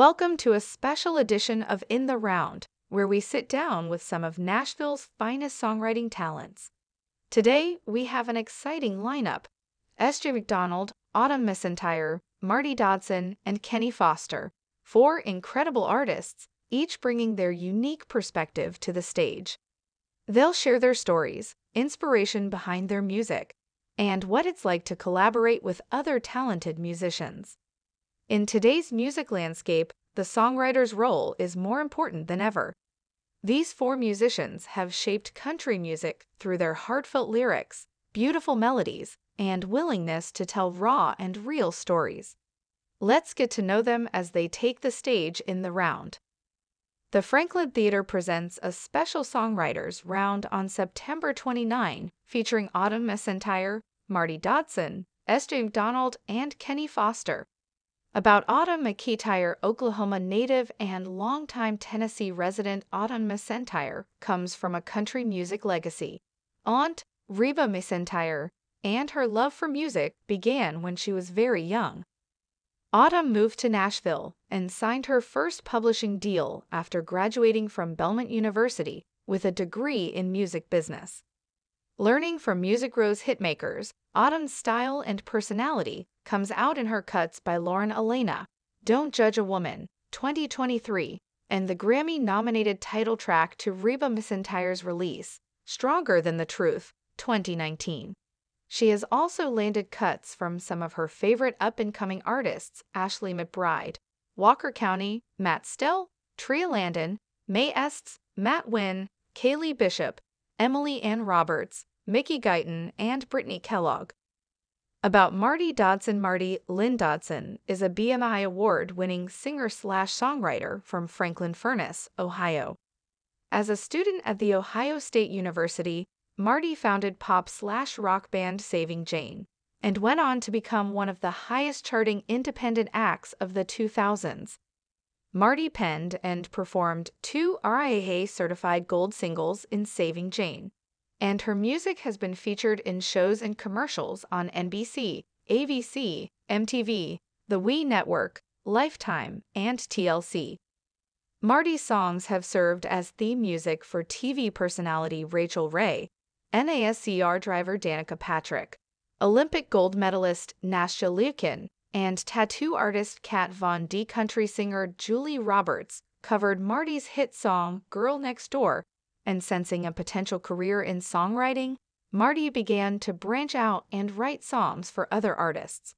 Welcome to a special edition of In the Round, where we sit down with some of Nashville's finest songwriting talents. Today, we have an exciting lineup: S.J. McDonald, Autumn McEntire, Marti Dodson, and Kenny Foster. Four incredible artists, each bringing their unique perspective to the stage. They'll share their stories, inspiration behind their music, and what it's like to collaborate with other talented musicians. In today's music landscape, the songwriter's role is more important than ever. These four musicians have shaped country music through their heartfelt lyrics, beautiful melodies, and willingness to tell raw and real stories. Let's get to know them as they take the stage in the round. The Franklin Theater presents a special songwriters round on September 29, featuring Autumn McEntire, Marti Dodson, S.J. McDonald, and Kenny Foster. About Autumn McEntire, Oklahoma native and longtime Tennessee resident Autumn McEntire comes from a country music legacy. Aunt, Reba McEntire, and her love for music began when she was very young. Autumn moved to Nashville and signed her first publishing deal after graduating from Belmont University with a degree in music business. Learning from Music Row's hitmakers, Autumn's style and personality comes out in her cuts by Lauren Elena, Don't Judge a Woman, 2023, and the Grammy-nominated title track to Reba McEntire's release, Stronger Than the Truth, 2019. She has also landed cuts from some of her favorite up-and-coming artists: Ashley McBryde, Walker County, Matt Stell, Tria Landon, Mae Estes, Matt Wynn, Kaylee Bishop, Emily Ann Roberts, Mickey Guyton, and Brittany Kellogg. About Marti Dodson. Marti Lynn Dodson is a BMI award-winning singer-songwriter from Franklin Furnace, Ohio. As a student at The Ohio State University, Marti founded pop/rock band Saving Jane, and went on to become one of the highest-charting independent acts of the 2000s. Marti penned and performed 2 RIAA-certified gold singles in Saving Jane, and her music has been featured in shows and commercials on NBC, ABC, MTV, the WE Network, Lifetime, and TLC. Marti's songs have served as theme music for TV personality Rachel Ray, NASCAR driver Danica Patrick, Olympic gold medalist Nastia Liukin, and tattoo artist Kat Von D. Country singer Julie Roberts covered Marti's hit song Girl Next Door, and sensing a potential career in songwriting, Marti began to branch out and write songs for other artists.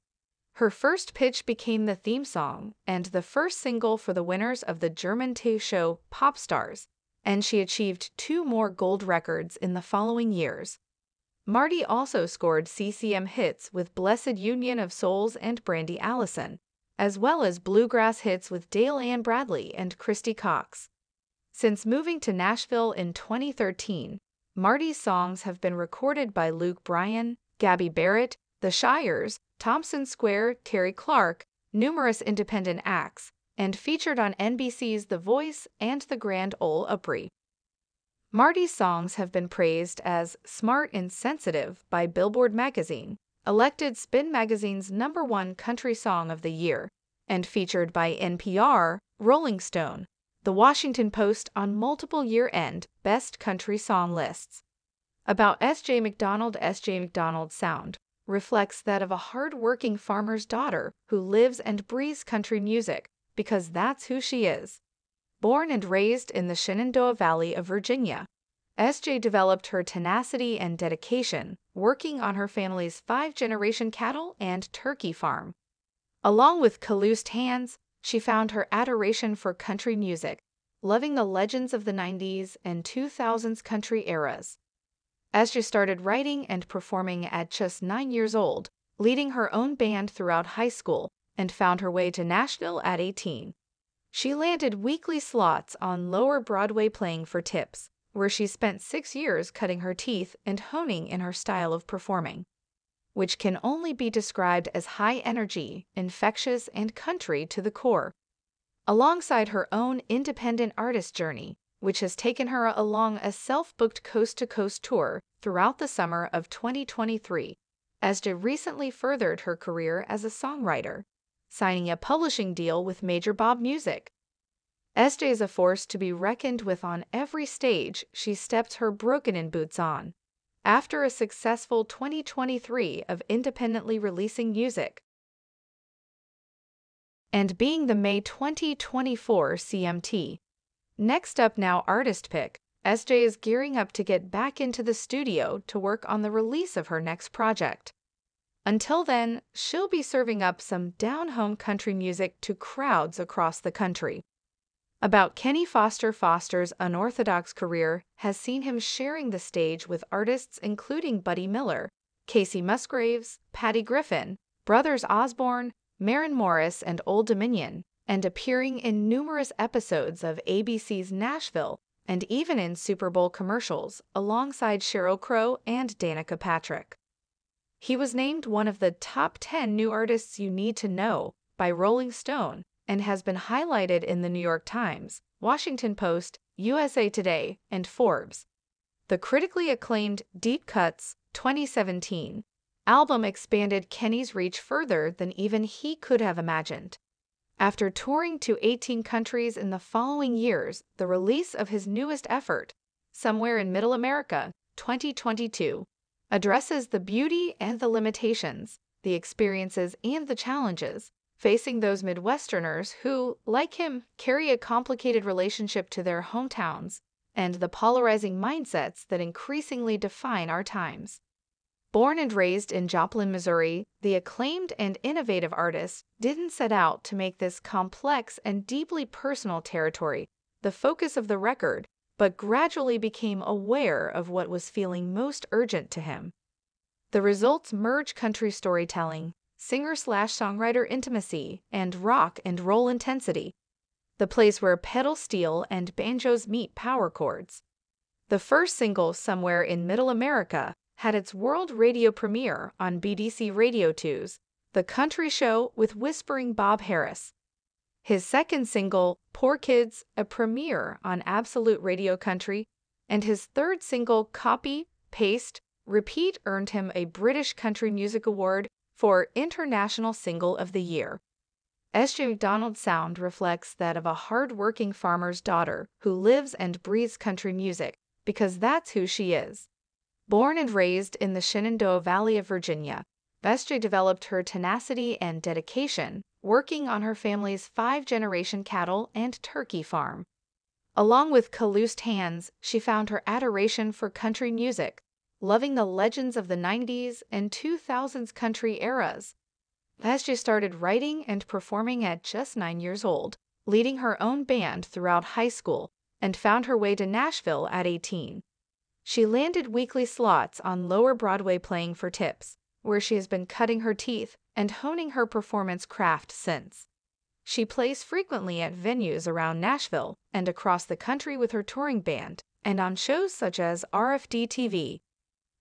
Her first pitch became the theme song and the first single for the winners of the German TV show Pop Stars, and she achieved 2 more gold records in the following years. Marti also scored CCM hits with Blessed Union of Souls and Brandy Allison, as well as bluegrass hits with Dale Ann Bradley and Christy Cox. Since moving to Nashville in 2013, Marti's songs have been recorded by Luke Bryan, Gabby Barrett, The Shires, Thompson Square, Terry Clark, numerous independent acts, and featured on NBC's The Voice and The Grand Ole Opry. Marti's songs have been praised as smart and sensitive by Billboard magazine, elected Spin magazine's #1 country song of the year, and featured by NPR, Rolling Stone, The Washington Post on multiple year-end Best Country Song lists. About S.J. McDonald. S.J. McDonald's sound reflects that of a hard-working farmer's daughter who lives and breathes country music because that's who she is. Born and raised in the Shenandoah Valley of Virginia, S.J. developed her tenacity and dedication working on her family's 5-generation cattle and turkey farm. Along with calloused hands, she found her adoration for country music, loving the legends of the 90s and 2000s country eras. S.J. started writing and performing at just 9 years old, leading her own band throughout high school, and found her way to Nashville at 18. She landed weekly slots on Lower Broadway playing for tips, where she spent 6 years cutting her teeth and honing in her style of performing, which can only be described as high energy, infectious, and country to the core. Alongside her own independent artist journey, which has taken her along a self-booked coast-to-coast tour throughout the summer of 2023, S.J. recently furthered her career as a songwriter, signing a publishing deal with Major Bob Music. SJ is a force to be reckoned with on every stage she steps her broken-in boots on. After a successful 2023 of independently releasing music and being the May 2024 CMT. Next up now, artist pick. SJ is gearing up to get back into the studio to work on the release of her next project. Until then, she'll be serving up some down-home country music to crowds across the country. About Kenny Foster's unorthodox career has seen him sharing the stage with artists including Buddy Miller, Casey Musgraves, Patty Griffin, Brothers Osborne, Maren Morris, and Old Dominion, and appearing in numerous episodes of ABC's Nashville and even in Super Bowl commercials alongside Sheryl Crow and Danica Patrick. He was named one of the top 10 new artists you need to know by Rolling Stone and has been highlighted in the New York Times, Washington Post, USA Today, and Forbes. The critically acclaimed Deep Cuts 2017 album expanded Kenny's reach further than even he could have imagined. After touring to 18 countries in the following years, the release of his newest effort, Somewhere in Middle America, 2022, addresses the beauty and the limitations, the experiences and the challenges facing those Midwesterners who, like him, carry a complicated relationship to their hometowns and the polarizing mindsets that increasingly define our times. Born and raised in Joplin, Missouri, the acclaimed and innovative artist didn't set out to make this complex and deeply personal territory the focus of the record, but gradually became aware of what was feeling most urgent to him. The results merge country storytelling, singer-slash-songwriter intimacy, and rock and roll intensity, the place where pedal steel and banjos meet power chords. The first single, Somewhere in Middle America, had its world radio premiere on BDC Radio 2's The Country Show with Whispering Bob Harris. His second single, Poor Kids, a premiere on Absolute Radio Country, and his third single, Copy, Paste, Repeat, earned him a British Country Music Award for International Single of the Year. SJ McDonald's sound reflects that of a hard-working farmer's daughter who lives and breathes country music because that's who she is. Born and raised in the Shenandoah Valley of Virginia, SJ developed her tenacity and dedication working on her family's 5-generation cattle and turkey farm. Along with calloused hands, she found her adoration for country music, loving the legends of the 90s and 2000s country eras. SJ started writing and performing at just 9 years old, leading her own band throughout high school, and found her way to Nashville at 18. She landed weekly slots on Lower Broadway playing for tips, where she has been cutting her teeth and honing her performance craft since. She plays frequently at venues around Nashville and across the country with her touring band, and on shows such as RFD TV.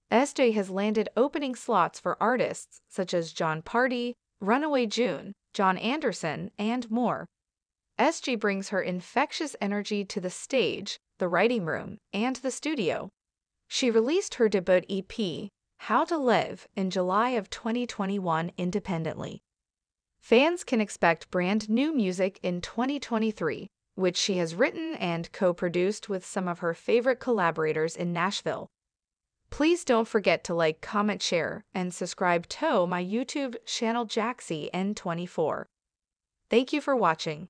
SJ has landed opening slots for artists such as John Party, Runaway June, John Anderson, and more. SJ brings her infectious energy to the stage, the writing room, and the studio. She released her debut EP, How to Live, in July of 2021 independently. Fans can expect brand new music in 2023, which she has written and co-produced with some of her favorite collaborators in Nashville. Please don't forget to like, comment, share, and subscribe to my YouTube channel Jaxcey N24. Thank you for watching.